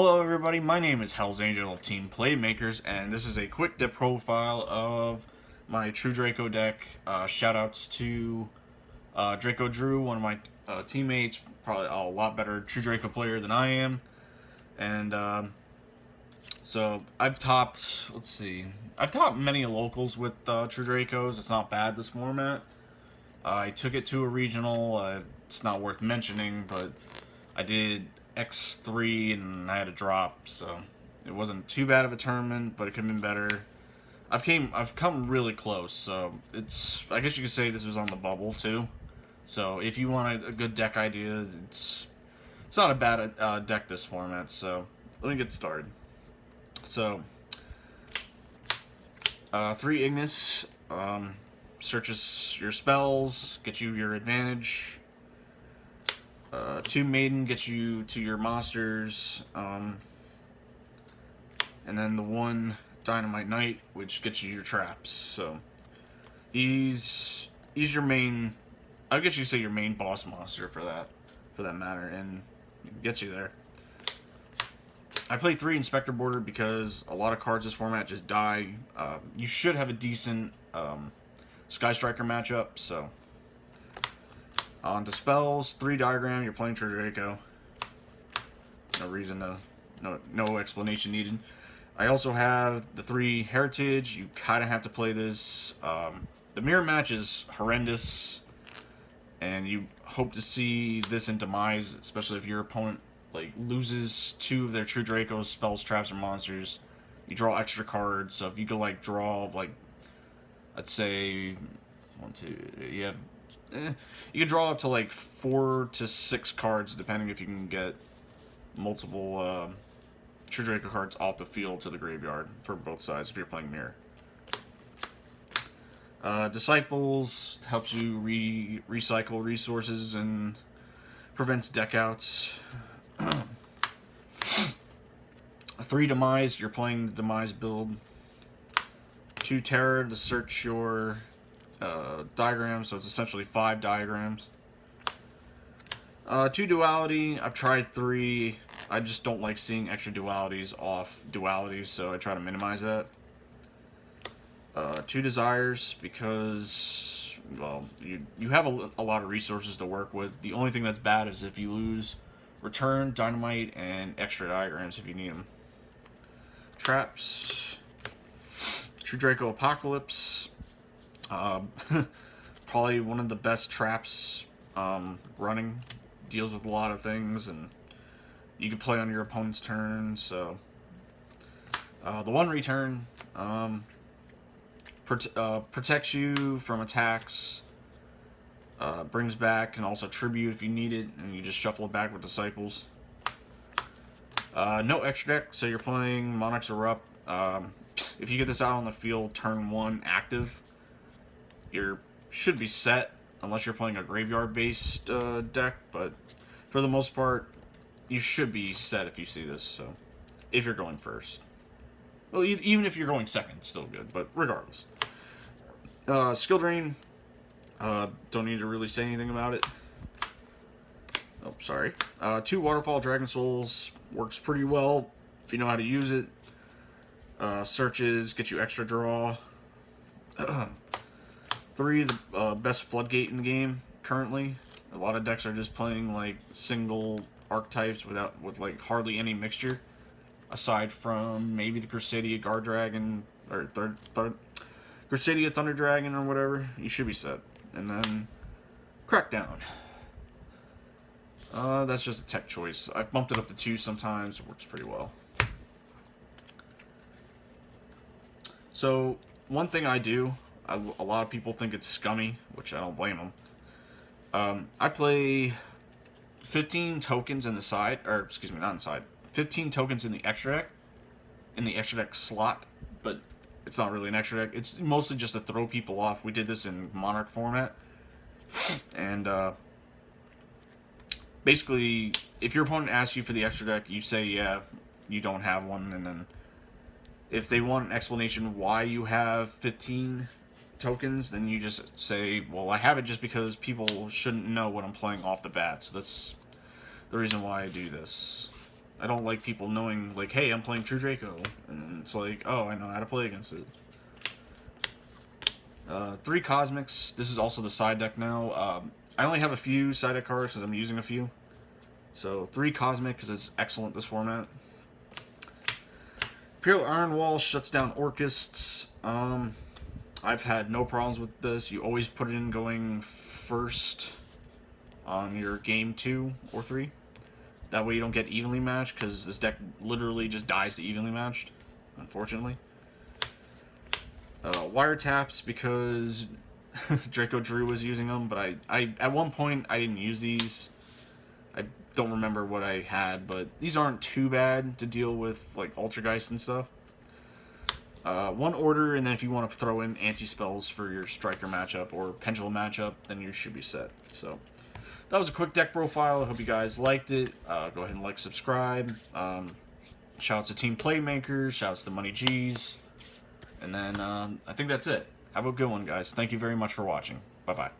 Hello everybody, my name is Hell's Angel of Team Playmakers, and this is a quick dip profile of my True Draco deck. Shoutouts to Draco Drew, one of my teammates, probably a lot better True Draco player than I am. And so I've topped, I've topped many locals with True Dracos. It's not bad, this format. I took it to a regional. It's not worth mentioning, but I did X3 and I had a drop, so it wasn't too bad of a tournament, but it could have been better. I've come really close, so I guess you could say this was on the bubble too. So if you want a good deck idea, it's not a bad deck this format. So let me get started. So 3 Ignis searches your spells, gets you your advantage. 2 Maiden gets you to your monsters, and then the 1 Dynamite Knight, which gets you your traps. So he's your main, I guess you could say your main boss monster for that matter, and gets you there. I play 3 Inspector Border because a lot of cards this format just die. You should have a decent Sky Striker matchup, so. On to spells, 3 Diagram, you're playing True Draco. No reason to, no explanation needed. I also have the 3 Heritage, you kind of have to play this. The mirror match is horrendous, and you hope to see this in Demise, especially if your opponent loses 2 of their True Dracos, spells, traps, or monsters. You draw extra cards, so if you could draw, let's say, 1, 2, you have... you can draw up to 4 to 6 cards, depending if you can get multiple True Draco cards off the field to the graveyard for both sides if you're playing Mirror. Disciples helps you recycle resources and prevents deck outs. 3 Demise, you're playing the Demise build. 2 Terror to search your diagrams, so it's essentially 5 diagrams. 2 Duality, I've tried 3. I just don't like seeing extra dualities off dualities, so I try to minimize that. 2 Desires, because, well, you have a lot of resources to work with. The only thing that's bad is if you lose Return, Dynamite, and extra diagrams if you need them. Traps. True Draco Apocalypse. Probably one of the best traps running. Deals with a lot of things, and you can play on your opponent's turn. So the 1 Return protects you from attacks, brings back, and also tribute if you need it, and you just shuffle it back with Disciples. No extra deck, so you're playing Monarchs Erupt. If you get this out on the field turn 1 active, you should be set, unless you're playing a graveyard-based deck, but for the most part, you should be set if you see this, so, if you're going first. Well, even if you're going second, it's still good, but regardless. Skill Drain, don't need to really say anything about it. Oh, sorry. 2 Waterfall Dragon Souls, works pretty well if you know how to use it. Searches, get you extra draw. 3, the best Floodgate in the game currently. A lot of decks are just playing single archetypes with hardly any mixture, aside from maybe the Crusadia Guard Dragon or Crusadia Thunder Dragon or whatever. You should be set. And then Crackdown. That's just a tech choice. I've bumped it up to 2 sometimes. It works pretty well. So one thing I do. A lot of people think it's scummy, which I don't blame them. I play 15 tokens in the side, or excuse me, not inside. 15 tokens in the extra deck slot, but it's not really an extra deck. It's mostly just to throw people off. We did this in Monarch format, and basically, if your opponent asks you for the extra deck, you say yeah, you don't have one, and then if they want an explanation why you have 15 tokens, then you just say, well, I have it just because people shouldn't know what I'm playing off the bat, so that's the reason why I do this. I don't like people knowing, like, hey, I'm playing True Draco. And it's like, oh, I know how to play against it. 3 Cosmics. This is also the side deck now. I only have a few side deck cards because I'm using a few. So 3 Cosmic because it's excellent this format. Imperial Iron Wall shuts down Orcists. I've had no problems with this. You always put it in going first on your game 2 or 3. That way you don't get evenly matched, because this deck literally just dies to evenly matched, unfortunately. Wiretaps, because Draco Drew was using them, but I at one point I didn't use these. I don't remember what I had, but these aren't too bad to deal with, like, Altergeist and stuff. 1 order, and then if you want to throw in anti-spells for your striker matchup or pendulum matchup, then you should be set. So that was a quick deck profile. I hope you guys liked it. Go ahead and like, subscribe. Shouts to Team Playmakers. Shouts to Money G's. And then I think that's it. Have a good one, guys. Thank you very much for watching. Bye-bye.